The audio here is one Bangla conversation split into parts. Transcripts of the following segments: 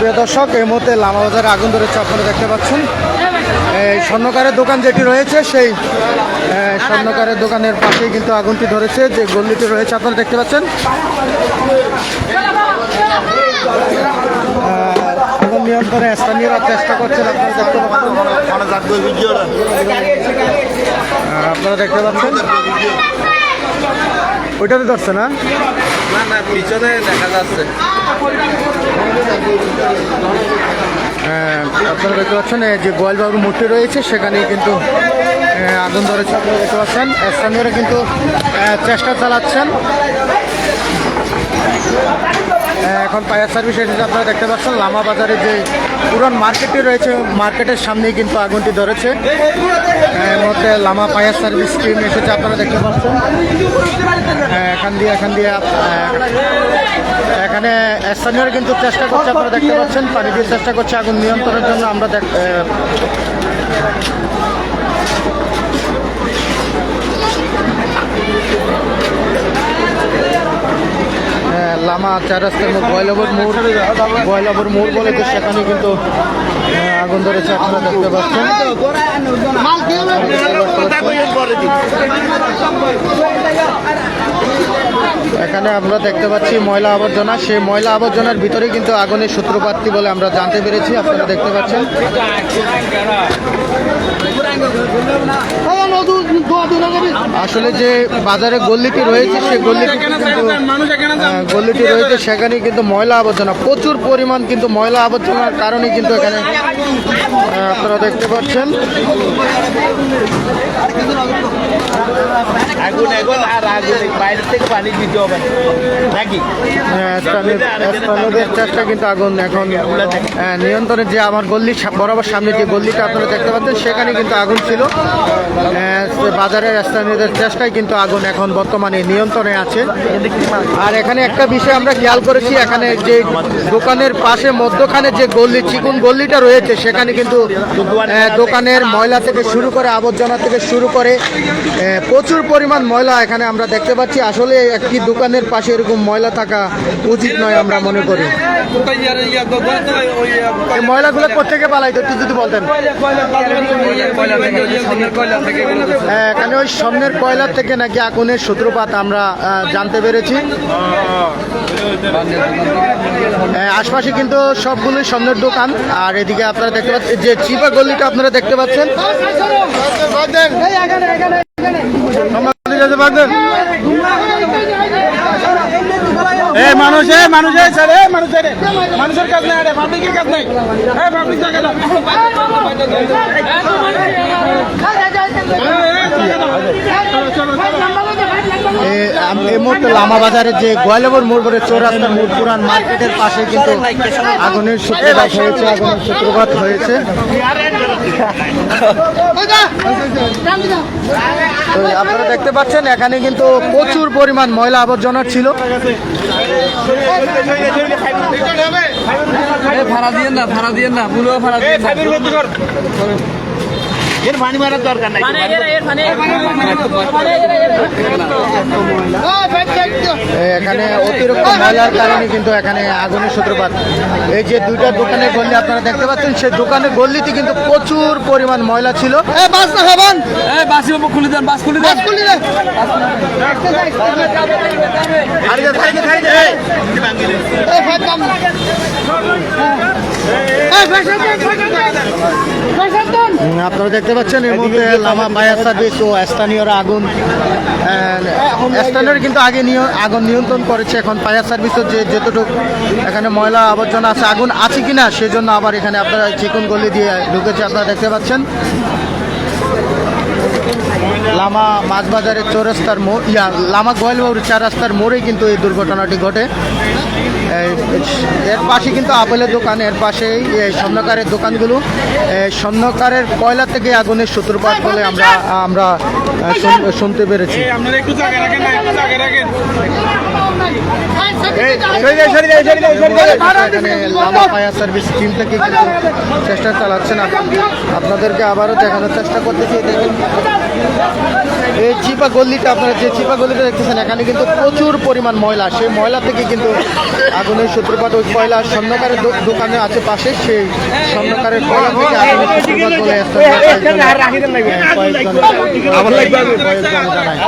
প্রিয় দর্শক, এই মুহূর্তে লামা বাজারে আগুন ধরেছে, আপনারা দেখতে পাচ্ছেন। এই স্বর্ণকারের দোকান যেটি রয়েছে, সেই স্বর্ণকারের দোকানের পাশেই কিন্তু আগুনটি ধরেছে, যে গল্লিটি রয়েছে আপনারা দেখতে পাচ্ছেন। আগুন নিয়ন্ত্রণে স্থানীয়রা চেষ্টা করছেন, আপনারা দেখতে পাচ্ছেন। আপনারা দেখতে পাচ্ছেন ওইটাতে ধরছে না, পিছনে দেখা যাচ্ছে। আপনারা দেখতে পাচ্ছেন যে গোয়ালবাবুর মূর্তি রয়েছে, সেখানেই কিন্তু আগুন ধরেছে, আপনারা দেখতে পাচ্ছেন। স্থানীয়রা কিন্তু চেষ্টা চালাচ্ছেন। এখন ফায়ার সার্ভিস এসেছে, আপনারা দেখতে পাচ্ছেন। লামা বাজারে যে পুরান মার্কেটটি রয়েছে, মার্কেটের সামনেই কিন্তু আগুনটি ধরেছে। এর মধ্যে লামা ফায়ার সার্ভিস টিম এসেছে, আপনারা দেখতে পাচ্ছেন। এখানে স্থানীয়রা কিন্তু চেষ্টা করছে, আপনারা দেখতে পাচ্ছেন। পানি দিয়ে চেষ্টা করছে আগুন নিয়ন্ত্রণের জন্য। আমরা লামা চার রাস্তার মোড়, বয়লাবর মোড় বলে যে, সেখানে কিন্তু আগুন ধরেছে, আপনারা দেখতে পাচ্ছেন। এখানে আমরা দেখতে পাচ্ছি ময়লা আবর্জনা, সেই ময়লা আবর্জনার ভিতরে কিন্তু আগুনের সূত্রপাতটি বলে আমরা জানতে পেরেছি, আপনারা দেখতে পাচ্ছেন। আসলে যে বাজারে গল্লিটি রয়েছে, সেই গল্লিটি রয়েছে, সেখানে কিন্তু ময়লা আবর্জনা, প্রচুর পরিমাণ কিন্তু ময়লা আবর্জনার কারণে কিন্তু এখানে আপনারা দেখতে পাচ্ছেন। স্থানীয়দের চেষ্টা কিন্তু আগুন এখন নিয়ন্ত্রণে, যে আমার গল্লি বরাবর সামনে যে গল্লিটা আপনারা দেখতে পাচ্ছেন, সেখানে কিন্তু আগুন ছিল। বাজারের স্থানীয়দের চেষ্টায় কিন্তু আগুন এখন বর্তমানে নিয়ন্ত্রণে আছে। আর এখানে একটা বিষয় আমরা খেয়াল করেছি, এখানে যে দোকানের পাশে মধ্যখানে যে গল্লি, চিকুন গল্লিটা রয়েছে, সেখানে কিন্তু দোকানের ময়লা থেকে শুরু করে, আবর্জনা থেকে শুরু করে প্রচুর পরিমাণ ময়লা এখানে আমরা দেখতে পাচ্ছি। আসলে একটি দোকানের পাশে এরকম ময়লা থাকা উচিত নয়, আমরা মনে করি। এই ময়লাগুলো কোথেকে পালাইতো একটু যদি বলতেন। এখানে ওই সামনের কয়লার থেকে নাকি আগুনের সূত্রপাত আমরা জানতে পেরেছি। আশপাশে কিন্তু সবগুলোই স্বর্ণের দোকান। আর এদিকে আপনারা দেখতে পাচ্ছেন যে চিপা গল্লিটা আপনারা দেখতে পাচ্ছেন। মানুষের কাজ নাই, পাবলিকের কাজ নাই। এই মুহূর্তে লামা বাজারের যে গোয়ালবাবুর মোড় বলে চৌরাস্তার মোড়, পুরান মার্কেটের পাশে কিন্তু আগুনের সূত্রপাত হয়েছে। আপনারা দেখতে পাচ্ছেন এখানে কিন্তু প্রচুর পরিমাণ ময়লা আবর্জনা ছিল। ভাড়া দিয়ে না ভুলেও ভাড়া দিয়ে এর পানি মারার দরকার নাই। এখানে অতিরিক্ত ময়লার কারণে কিন্তু এখানে আগুনের সূত্রপাত। এই যে দুইটা দোকানের গল্লি আপনারা দেখতে পাচ্ছেন, সেই দোকানের গল্লিতে কিন্তু প্রচুর পরিমাণ ময়লা ছিল। খুলে দেন, বাস খুলে দেন। আপনারা দেখতে পাচ্ছেন এই মুহূর্তে লামা ফায়ার সার্ভিস ও স্থানীয়রা স্থানীয়রা কিন্তু আগুন নিয়ন্ত্রণ করেছে। এখন ফায়ার সার্ভিসের যেতটুকু এখানে ময়লা আবর্জনা আছে, আগুন আছে কিনা সেজন্য আবার এখানে আপনারা চিকন গলি দিয়ে ঢুকেছে, আপনারা দেখতে পাচ্ছেন। লামা মাছ বাজারের চৌরাস্তার মোড়, লামা গোয়ালবাবুর চার রাস্তার মোড়েই কিন্তু এই দুর্ঘটনাটি ঘটে। এর পাশে কিন্তু আপেলের দোকান, এর পাশেই স্বর্ণকারের দোকানগুলো। স্বর্ণকারের কয়লা থেকে আগুনের সূত্রপাত বলে আমরা শুনতে পেরেছি। লামা ফায়ার সার্ভিস টিম থেকে কিন্তু চেষ্টা চালাচ্ছেন। আপনাদেরকে আবারও দেখানোর চেষ্টা করতেছি। দেখেন এই চিপা গল্লিটা আপনারা যে চিপা গল্লিটা দেখতেছেন এখানে কিন্তু প্রচুর পরিমাণ ময়লা, সেই ময়লা থেকে কিন্তু আগুনের সূত্রপাত। ওই কয়লা স্বর্ণকারের দোকানে আছে পাশে, সেই স্বর্ণকারের কয়লা থেকে আগুনের সূত্রপাত বলে কয়েকজন জানায়।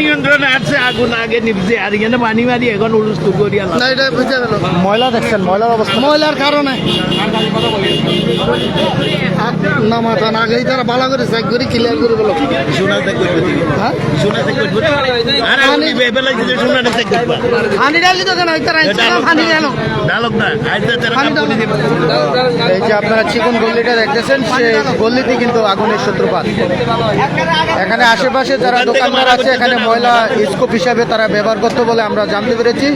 নিয়ন্ত্রণে আছে, আগুন আগে নিভছে আর এখানে পানি মারি এখন উলুস্তু করিয়া ময়লা দেখছেন, ময়লার অবস্থা ময়লার কারণে না মাথা না গেই তারা ভালো করে চেক করে ক্লিয়ার করে বলো। পানি ডালি তো কেন পানি কেন এই যে আপনারা চিকন গল্লিটা দেখতেছেন, সে গল্লিতে কিন্তু আগুনের সূত্রপাত। এখানে আশেপাশে যারা দোকানদার আছে এখানে ময়লা স্কোপ হিসাবে তারা ব্যবহার করতে বলে আমরা জানতে পেরেছি।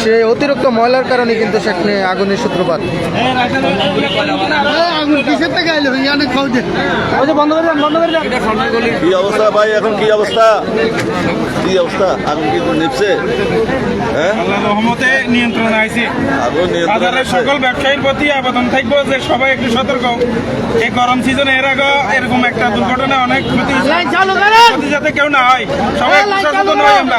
সেই অতিরিক্ত ময়লার কারণে কিন্তু সেখানে আগুনের সূত্রপাত। কি অবস্থা ভাই, এখন কি অবস্থা, কি অবস্থা, আগুন কি নিপছে? হ্যাঁ, আল্লাহর রহমতে নিয়ন্ত্রণে আইছে। আগুন নিয়ন্ত্রণে বাজারের আছে। সকল ব্যবসায়ীর প্রতি আবেদন থাকবো যে সবাই একটু সতর্ক। এই গরম সিজনে এর আগে এরকম একটা দুর্ঘটনা অনেক ক্ষতি যাতে কেউ না হয়, সবাই একটু সচেতন হই আমরা।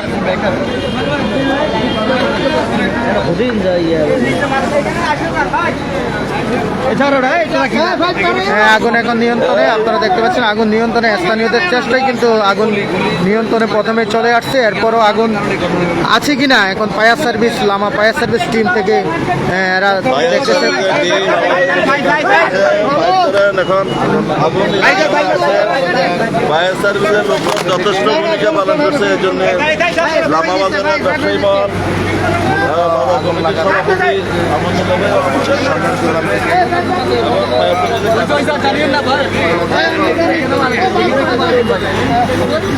হ্যাঁ, আগুন এখন নিয়ন্ত্রণে, আপনারা দেখতে পাচ্ছেন আগুন নিয়ন্ত্রণে। স্থানীয়দের চেষ্টায় কিন্তু আগুন নিয়ন্ত্রণে প্রথমে চলে আসছে, এরপরও আগুন আছে কিনা এখন fire service, Lama fire service team থেকে এরা দেখতেছে। এখন আগুন ফায়ার সার্ভিসের লোকজন যথেষ্ট ভূমিকা পালন করছে। এই জন্য লামা বাজারের ব্যবসায়ী মহল, বাজার কমিটির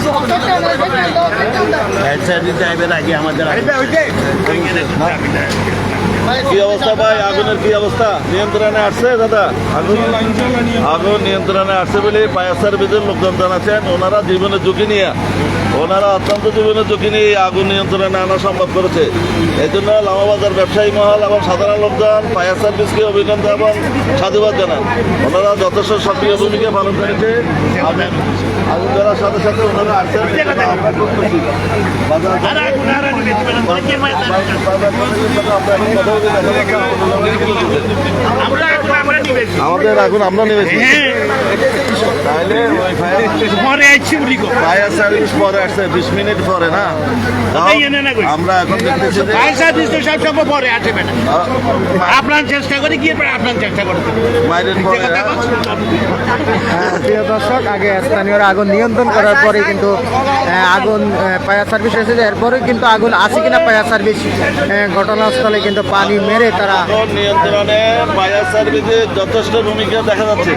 সভাপতি কি অবস্থা ভাই, আগুনের কি অবস্থা? নিয়ন্ত্রণে আসছে দাদা? আগুন নিয়ন্ত্রণে আসছে বলে ফায়ার সার্ভিসের লোকজন জানাচ্ছেন। ওনারা জীবনের ঝুঁকি নিয়ে, ওনারা অত্যন্ত জীবনের ঝুঁকি নিয়ে আগুন নিয়ন্ত্রণে আনা সম্ভব করেছে। এই জন্য লামাবাজার ব্যবসায়ী মহল এবং সাধারণ লোকজন ফায়ার সার্ভিসকে অভিনন্দন এবং সাধুবাদ জানান। ওনারা যথেষ্ট সক্রিয় ভূমিকা পালন করেছে। আগুন ধরার সাথে সাথে ওনারা আসছেন, আমরা করতেছি। আমাদের আগুন আমরা নেমেছি, তাহলে ওই ফায়ার সার্ভিস পরে আসছে 20 মিনিট পরে না। আমরা এখন দেখতেছি আপনার চেষ্টা করে গিয়ে আপনার চেষ্টা করতে বাইরের পরে প্রিয় দর্শক, আগে স্থানীয়রা আগুন নিয়ন্ত্রণ করার পরে কিন্তু আগুন ফায়ার সার্ভিস এসেছে, এরপরে কিন্তু আগুন আছে কিনা ফায়ার সার্ভিস ঘটনাস্থলে কিন্তু পানি মেরে তারা আগুন নিয়ন্ত্রণে ফায়ার সার্ভিসের যথেষ্ট ভূমিকা দেখা যাচ্ছে।